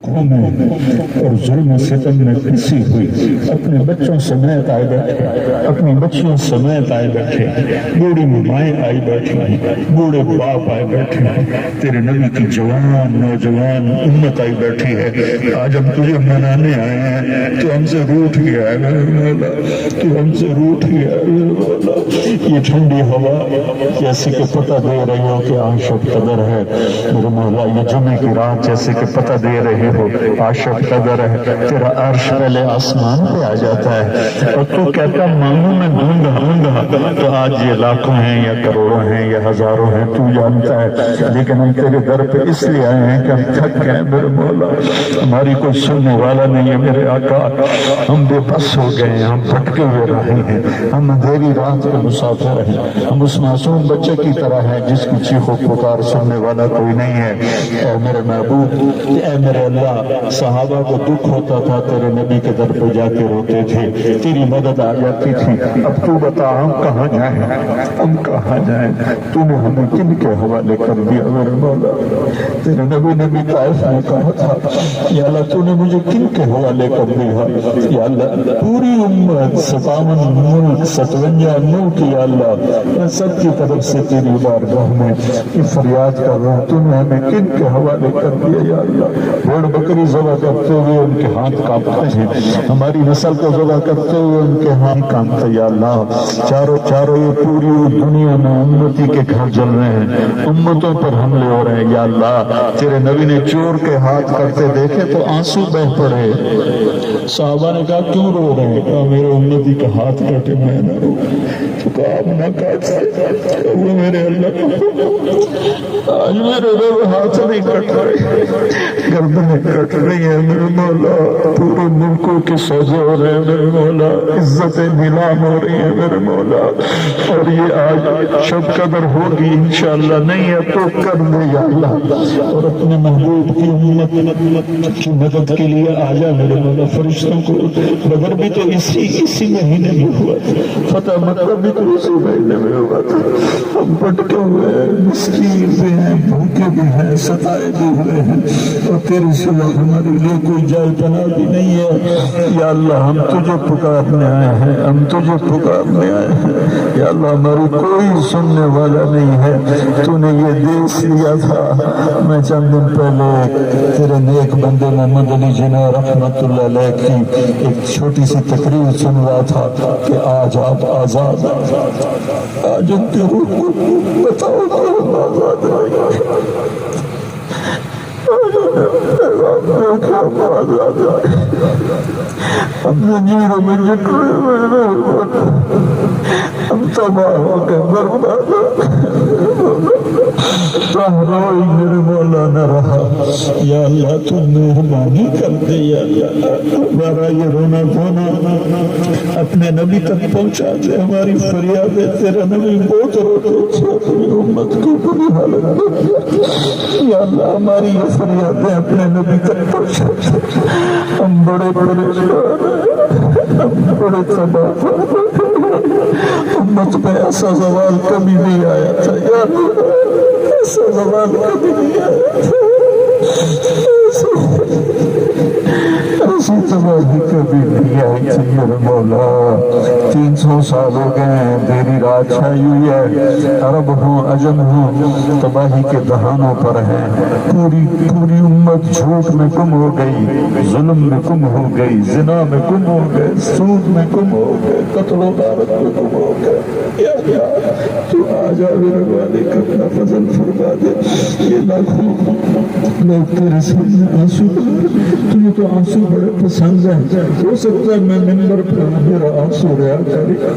और जुल्म सितम में पिसी हुई अपने बच्चों समेत आए बैठे, अपनी बच्चियों समेत आए बैठे, बूढ़ी माएँ आई बैठी, बूढ़े बाप आए बैठे, तेरे नबी की जवान नौजवान उम्मत आई बैठी है। आज हम तुझे मनाने आए हैं, तो हमसे रूठ गया है मेरे मौला, तो हमसे रूठ गया है मेरे मौला। ये ठंडी हवा जैसे कि पता दे रही हो कि आज शब कदर है मेरे मौला, ये जुमे की रात जैसे कि पता दे रही हो आशब कदर है, तेरा अर्श पहले आसमान पे आ जाता है और तू कहता मांगू मैं दूंगा, तो आज ये लाखों हैं या करोड़ों हैं या हजारों हैं तू जानता है, लेकिन हम तेरे दर पे इसलिए आए हैं कि हम थक गए मेरे मौला, हमारी कोई सुनने वाला नहीं है मेरे आका, हम बेबस हो गए हैं, हम भटके हुए रहे हैं, हम अंधेरी रात के मुसाफिर हैं, हम उस मासूम बच्चे की तरह हैं जिसकी चीखों पुकार सुनने वाला कोई नहीं है। ऐ मेरे महबूब, ऐ मेरे अल्लाह, सहाबा को दुख होता था तेरे नबी के दर पे जाके रोते थे, तेरी मदद आ जाती थी। अब तू बता हम कहाँ जाएं, हम कहाँ जाएं, तूने हमें किन के हवाले कर दिया मेरे मौला। तेरे नबी ने भी ताइफ में कहा था या अल्लाह तूने मुझे किन के हवाले कर दिया, या अल्लाह पूरी उम्मत 57 मुल्क 57 मुल्क या अल्लाह, मैं सबकी तरफ से तेरी बारगाह में ये फरियाद कर रहा हूँ, तूने हमें किन के हवाले कर दिया या अल्लाह। भेड़ बकरी ज़बह करते हुए उनके हाथ कांपते हैं, हमारी नस्ल को ज़बह करते हुए उनके हाथ कांपते या अल्लाह। चारों चारों ये पूरी दुनिया में उम्मती के घर जल रहे हैं, उम्मतों पर हमले हो रहे हैं या अल्लाह। तेरे नबी ने चोर के हाथ करते देखे तो आंसू बह पड़े, साहबा ने कहा क्यों रो रहे हैं, कहा मेरे उम्मती का हाथ कटे मैं न रो, तो कहा आप न काट वो मेरे अल्लाह, आज मेरे हाथ नहीं कट रहे, गर्दनें कट रही है मेरे मौला, पूरे मुल्कों के सौदे हो रहे हैं मेरे मौला, इज्जतें नीलाम हो रही है मेरे मौला, और ये आज शब कदर होगी इंशाअल्लाह, नहीं है तो कर दे या अल्लाह, और अपने महबूब की उम्मत की मदद के लिए आ जा मेरे मौला। फरिश्तों को बदर भी तो इसी महीने में हुआ था, फतह मक्का भी तो इसी महीने में हुआ था। हम भटके हुए हैं, मिस्कीन भी हैं, भूखे भी हैं, सताए भी हुए हैं, और तेरे सिवा हमारे लिए कोई जाए पना भी नहीं है या अल्लाह। हम तुझे पुकारने आए हैं, हम तुझे पुकारने आए हैं या अल्लाह, हमारी कोई सुनने वाला नहीं है। तूने ये देश लिया था, मैं चंद दिन पहले तेरे नेक बंदे मोहम्मद अली जिन्ना रहमतुल्लाह अलैह की एक छोटी सी तकरीर सुन रहा था कि आज आप आजाद, आज उनके रूह को बताओ आजाद अपने जीरो में हम तबाह हो गए, बर्बाद मेरे मौला न रहा या अल्लाह, तू मेहरबानी कर दे या अल्लाह, हमारा ये रोना धोना अपने नबी तक पहुंचा दे, हमारी फरियादें तेरा नबी बहुत रोते थे, अपनी उम्मत की बुरी हालत या अल्लाह, हमारी ये फरियादें अपने नबी तक पहुंचा दे। हम बड़े बड़े तबाह, उम्मत पे ऐसा सवाल कभी नहीं आया था या ऐसा सवाल कभी नहीं आया था, ऐसी तबाही कभी नहीं आई थी मेरे मौला। 300 साल हो गए हैं, देरी रात छाई हुई है, अरब हो अजम हो तबाही के दहानों पर है, पूरी उम्मत झूठ में गुम हो गई, जुल्म में गुम हो गई, जिना में गुम हो गए, सूद में गुम हो गए, कत्ल गारत में गुम हो गए। या तू आ जा मेरे मालिक, अपना फजल फरमा दे। ये लाखों लोग तेरे सामने आंसू, तुझे तो आंसू बड़े पसंद है, हो सकता है मैं मिंबर पर मेरा आंसू रहा करेगा,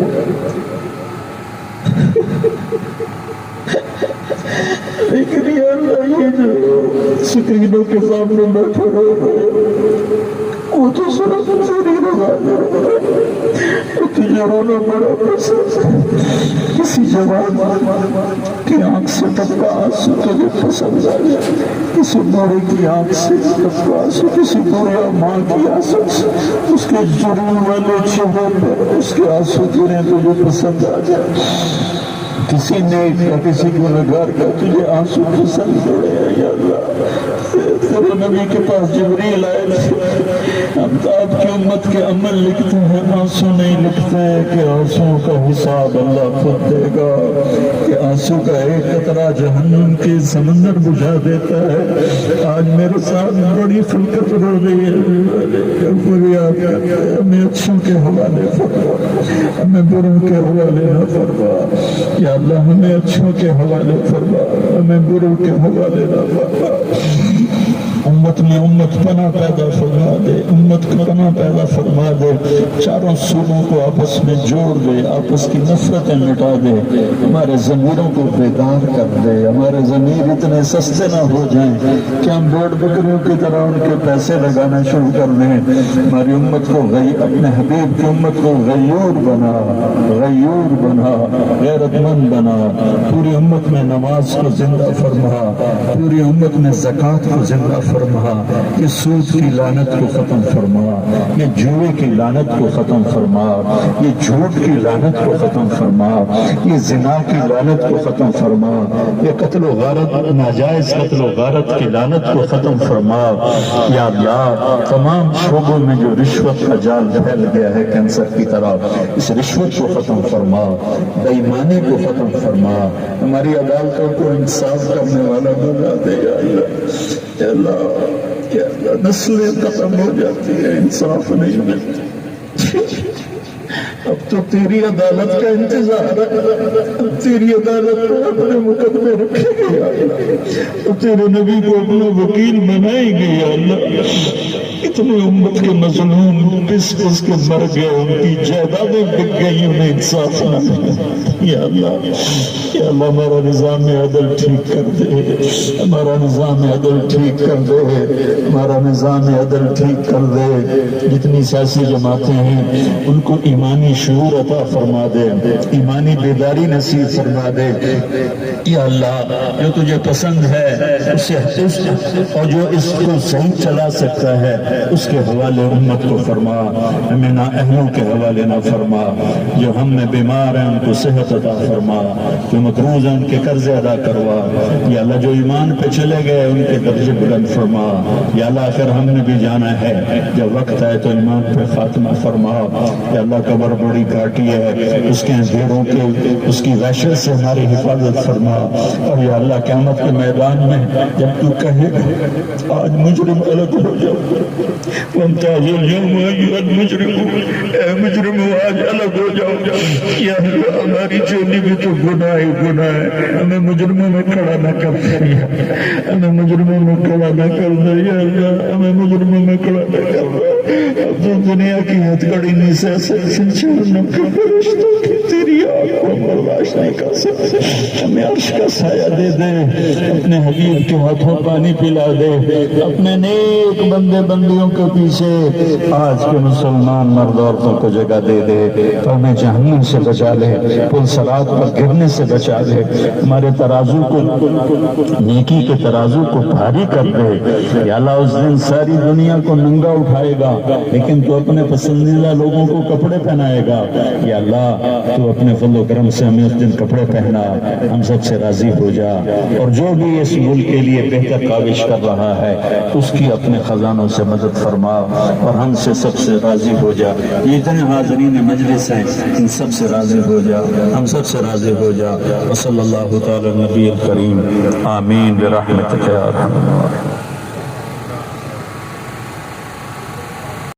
लेकिन ये जो स्क्रीनों के सामने बैठे वो तो सिर्फ तेरी रजा तुझे रोना बड़ा पसंद, किसी जवान की आंख से टपका आंसू तुझे पसंद आ जाए, किसी बूढ़े की आंख से टपका आंसू, किसी बूढ़े माँ की आंसू, उसके जुर्म वाले चेहरे पर उसके आंसू गिरे तुझे पसंद आ जाए। کسی نیک کا کسی گنہگار کا تجھے آنسو پسند پڑے ہیں یا اللہ۔ تیرے نبی کے پاس جبریل آئے تھے، ہم تو آپ کی امت کے عمل لکھتے ہیں، آنسو نہیں لکھتے کہ آنسو کا حساب اللہ خود دے گا، کہ آنسو کا ایک قطرہ جہنم کے سمندر بجھا دیتا ہے۔ آج میرے ساتھ بڑی فلکت ہو رہی ہے، پوری آپ ہمیں اچھوں کے حوالے فرما، ہمیں بروں کے حوالے نہ فرما یا اللہ، ہمیں اچھوں کے حوالے فرما، ہمیں بروں کے حوالے نہ فرما۔ امت میں امت پناہ پیدا فرما دے، امت کو پناہ پیدا فرما دے، چاروں صوبوں کو آپس میں جوڑ دے، آپس کی نفرتیں مٹا دے، ہمارے ضمیروں کو بیدار کر دے، ہمارے ضمیر اتنے سستے نہ ہو جائیں کہ ہم بھیڑ بکریوں کی طرح ان کے پیسے لگانا شروع کر دیں۔ ہماری امت کو اپنے حبیب کی امت کو غیور بنا، غیور بنا، غیرت مند بنا، پوری امت میں نماز کو زندہ فرما، پوری امت میں زکوٰۃ کو زندہ فرما، یہ سود کی لعنت کو ختم فرما، یہ جوئے کی لعنت کو ختم فرما، یہ جھوٹ کی لعنت کو ختم فرما، یہ زنا کی لعنت کو ختم فرما، یہ قتل و غارت، ناجائز قتل و غارت کی لعنت کو ختم فرما یا اللہ۔ تمام شعبوں میں جو رشوت کا جال پھیل گیا ہے کینسر کی طرح، اس رشوت کو ختم فرما، بے ایمانی کو ختم فرما، ہماری عدالتوں کو انصاف کرنے والا بنا دے یا اللہ۔ یا اللہ، یا اللہ، نسلیں ختم ہو جاتی ہیں، انصاف نہیں ملتا۔ اب تو تیری عدالت کا انتظار ہے، تیری عدالت میں اپنے مقدمے رکھے گے یا اللہ، تو تیرے نبی کو اپنا وکیل بنائیں گے یا اللہ۔ اتنے امت کے مظلوم پس پس کے مر گئے، ان کی جائیدادیں بک گئی، انہیں انصاف نہ ملا یا اللہ۔ یا اللہ، ہمارا نظام عدل ٹھیک کر دے، ہمارا نظام عدل ٹھیک کر دے، ہمارا نظام عدل ٹھیک کر دے۔ جتنی سیاسی جماعتیں ہیں ان کو ایمانی شعور عطا فرما دے، ایمانی بیداری نصیب فرما دے یا اللہ۔ جو تجھے پسند ہے اسے اور جو اس کو صحیح چلا سکتا ہے اس کے حوالے امت کو فرما، ہمیں نااہلوں کے حوالے نہ فرما، جو ہم میں بیمار ہیں ان کو صحت عطا فرما، جو مقروض ہیں ان کے قرض ادا کروا یا اللہ، جو ایمان پہ چلے گئے ان کے درجے بلند فرما یا اللہ۔ آخر ہم نے بھی جانا ہے، جب وقت ہے تو ایمان پہ خاتمہ فرما یا اللہ۔ قبر بڑی کاٹی ہے، اس کے اندھیروں کے، اس کی وحشت سے ہماری حفاظت فرما، اور یا اللہ قیامت کے میدان میں جب تو کہے آج مجرم الگ ہو جاؤ، وامتازوا اليوم أيها المجرمون، اے مجرموں آج الگ ہو جاؤ یا اللہ۔ ہماری چولی بھی تو گناہ ہی گناہ ہے، ہمیں مجرموں میں کھڑا نہ کر دے، ہمیں مجرموں میں کھڑا نہ کر دے یا اللہ، ہمیں مجرموں میں کھڑا نہ کر دے۔ اب تو دنیا کی ہتھکڑی نہیں سہ سکتے، جہنم کے فرشتوں کی تیری آگ کو برداشت نہیں کر سکتے، ہمیں عرش کا سایہ دے دے، اپنے حبیب کے ہاتھوں پانی پلا دے، اپنے نیک بندے بندیوں کے پیچھے آج کے مسلمان مرد عورتوں کو جگہ دے دے، تو ہمیں جہنم سے بچا لے، پل صراط پر گرنے سے بچا لے، ہمارے ترازو کو، نیکی کے ترازو کو بھاری کر دے یا اللہ۔ اس دن ساری دنیا کو ننگا اٹھائے گا لیکن تو اپنے پسندیدہ لوگوں کو کپڑے پہنائے گا یا اللہ۔ تو اپنے فضل و کرم سے ہمیں اس دن کپڑے پہنا، ہم سب سے راضی ہو جا، اور جو بھی اس ملک کے لیے بہتر کاوش کر رہا ہے اس کی اپنے خزانوں سے مدد فرما، اور ہم سے سب سے راضی ہو جا۔ یہ اتنے حاضرین مجلس ہیں، ان سب سے راضی ہو جا، ہم سب سے راضی ہو جا۔ وصلی اللہ تعالی نبی الکریم، آمین برحمتک یا ارحم الراحمین۔